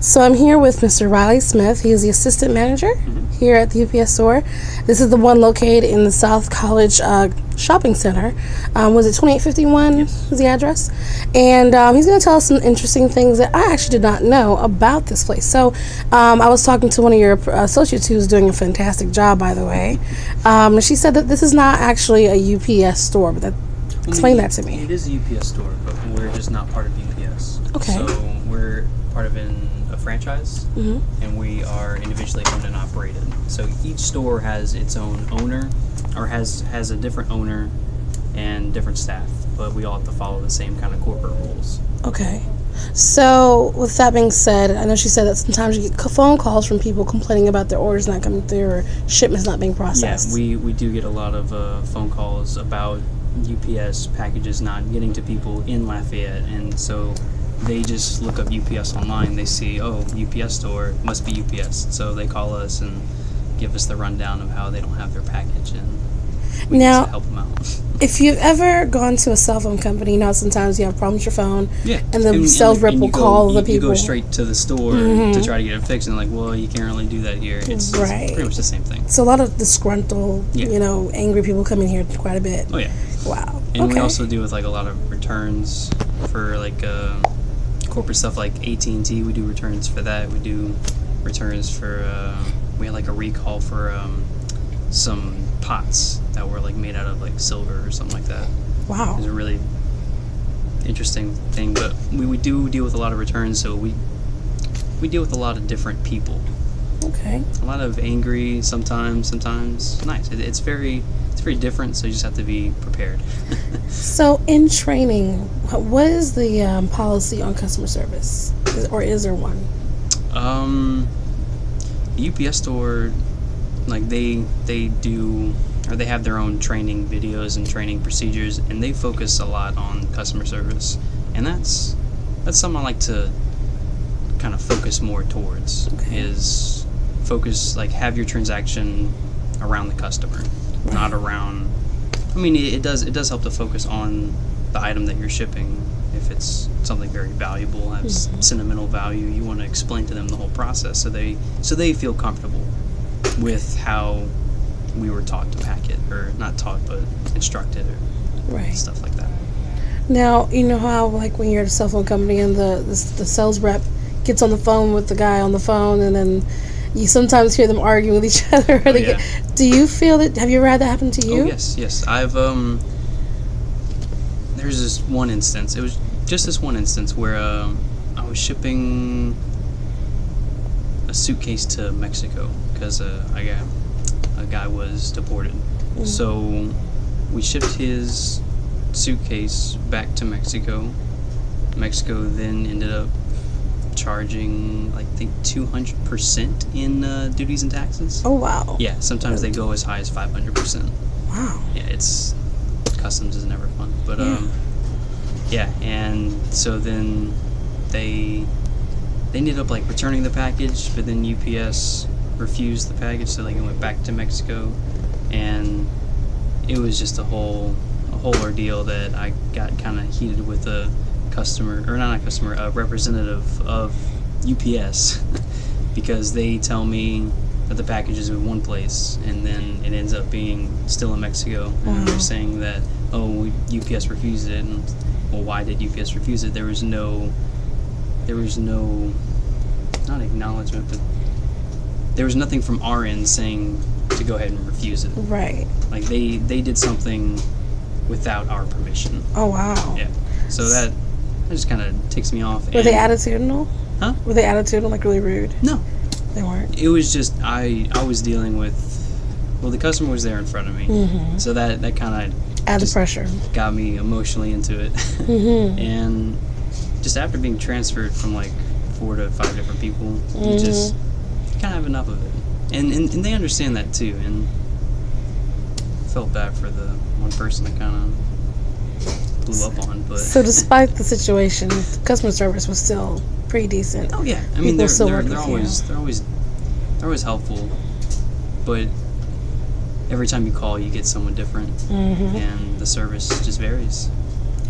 So I'm here with Mr. Riley Smith. He is the assistant manager here at the UPS store. This is the one located in the South College Shopping Center. Was it 2851 is the address? And he's going to tell us some interesting things that I actually did not know about this place. So I was talking to one of your associates who's doing a fantastic job, by the way. And she said that this is not actually a UPS store, but explain that to me. It is a UPS store, but we're just not part of UPS. Okay. So we're part of a franchise, and we are individually owned and operated. So each store has its own owner, or has a different owner and different staff, but we all have to follow the same kind of corporate rules. Okay. So, with that being said, I know she said that sometimes you get phone calls from people complaining about their orders not coming through or shipments not being processed. Yeah, we do get a lot of phone calls about UPS packages not getting to people in Lafayette, and so they just look up UPS online. They see, oh, UPS store, must be UPS. So they call us and give us the rundown of how they don't have their package, and we just help them out. If you've ever gone to a cell phone company, you know sometimes you have problems with your phone, yeah, and the sales rep will call the people. You go straight to the store to try to get it fixed, and like, well, you can't really do that here. It's pretty much the same thing. So a lot of disgruntled, angry people come in here quite a bit. Oh yeah. Wow. And we also do with like a lot of returns for like corporate stuff like AT&T. We do returns for that. We do returns for we had like a recall for some pots that were like made out of like silver or something like that. Wow. It was a really interesting thing, but we do deal with a lot of returns, so we deal with a lot of different people. Okay. A lot of angry sometimes nice. It's very different, so you just have to be prepared. So in training, what is the policy on customer service, or is there one? The UPS store, like they do, or they have their own training videos and training procedures, and they focus a lot on customer service, and that's something I like to kind of focus more towards. Is focus, like, have your transaction around the customer, not around. I mean, it does help to focus on the item that you're shipping. If it's something very valuable, has sentimental value, you want to explain to them the whole process so they feel comfortable with how we were taught to pack it, or not taught, but instructed, or stuff like that. Now, you know how, like, when you're at a cell phone company and the sales rep gets on the phone with the guy on the phone, and then you sometimes hear them arguing with each other. Do you feel that? Have you ever had that happen to you? Oh, yes. I've there's this one instance. It was just this one instance where I was shipping a suitcase to Mexico because a guy was deported. So we shipped his suitcase back to Mexico. Mexico then ended up charging, I think, 200% in duties and taxes. Oh, wow. Yeah, sometimes they go as high as 500%. Wow. Yeah, customs is never fun, but yeah, and so then they ended up like returning the package, but then UPS refused the package, so like it went back to Mexico, and it was just a whole ordeal that I got kind of heated with a customer, or not a customer, a representative of UPS, because they tell me that the package is in one place and then it ends up being still in Mexico, and they're saying that, oh, UPS refused it, and well, why did UPS refuse it? There was no not acknowledgement, but there was nothing from our end saying to go ahead and refuse it. Right. Like they did something without our permission. Oh, wow. Yeah. So that just kind of ticks me off. Were they attitudinal? Huh? Were they attitudinal, like really rude? No. They weren't? It was just, I was dealing with, well, the customer was there in front of me. So that kind of added pressure. Got me emotionally into it. And just after being transferred from like 4 to 5 different people, you just kind of have enough of it. And they understand that too. And felt bad for the one person that kind of blew up on. But so despite the situation, customer service was still pretty decent. Oh yeah, I mean they're always helpful, but every time you call, you get someone different, and the service just varies.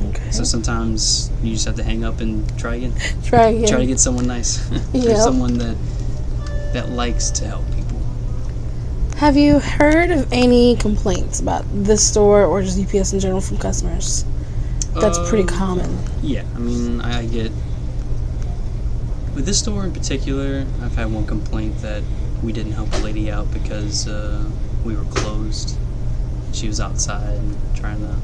Okay. So sometimes you just have to hang up and try again. Try again. Try to get someone nice. Yeah. Or someone that likes to help people. Have you heard of any complaints about this store or just UPS in general from customers? That's pretty common. Yeah, I mean, I get... With this store in particular, I've had one complaint that we didn't help a lady out because we were closed. She was outside trying to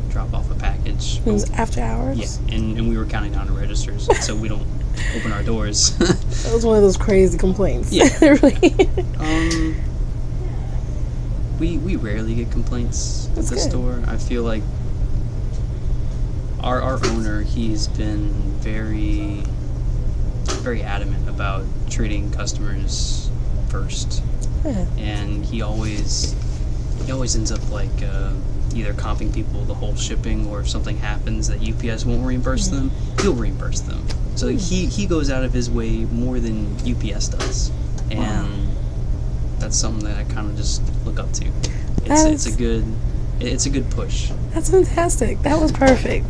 drop off a package. It was after hours? Yeah, and we were counting down the registers, so we don't open our doors. That was one of those crazy complaints. Yeah. Really. We rarely get complaints at the store. I feel like our owner, he's been very adamant about treating customers first. Yeah. And he always ends up like either comping people the whole shipping, or if something happens that UPS won't reimburse them, he'll reimburse them. So he goes out of his way more than UPS does, and that's something that I kind of just look up to. It's a good push. That's fantastic. That was perfect.